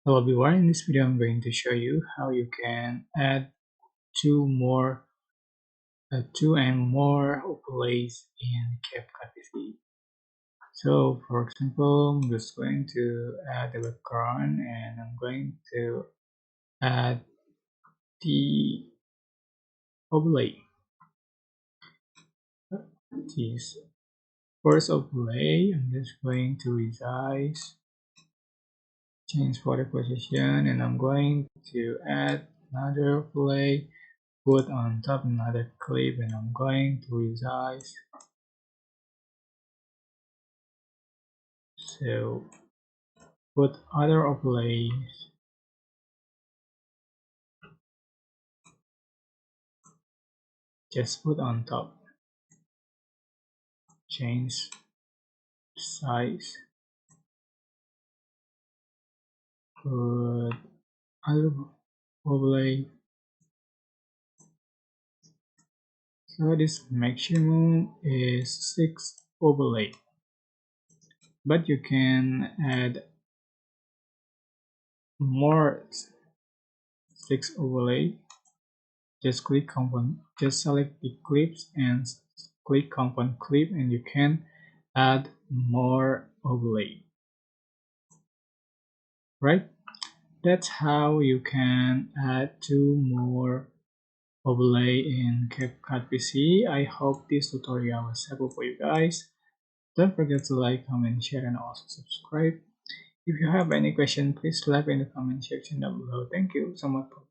Hello everyone, in this video I'm going to show you how you can add two and more overlays in CapCut PC. So for example, I'm just going to add the background and I'm going to add the overlay. This first overlay, I'm just going to resize, change for the position, and I'm going to add another overlay, put on top another clip, and I'm going to resize. So put other overlays, just put on top, change size, put other overlay. So this maximum is 6 overlay, but you can add more 6 overlay. Just click component, just select the clips and click component clip, and you can add more overlay. Right? That's how you can add 2 more overlay in CapCut PC. I hope this tutorial was helpful for you guys. Don't forget to like, comment, share, and also subscribe. If you have any question, please leave in the comment section down below. Thank you so much for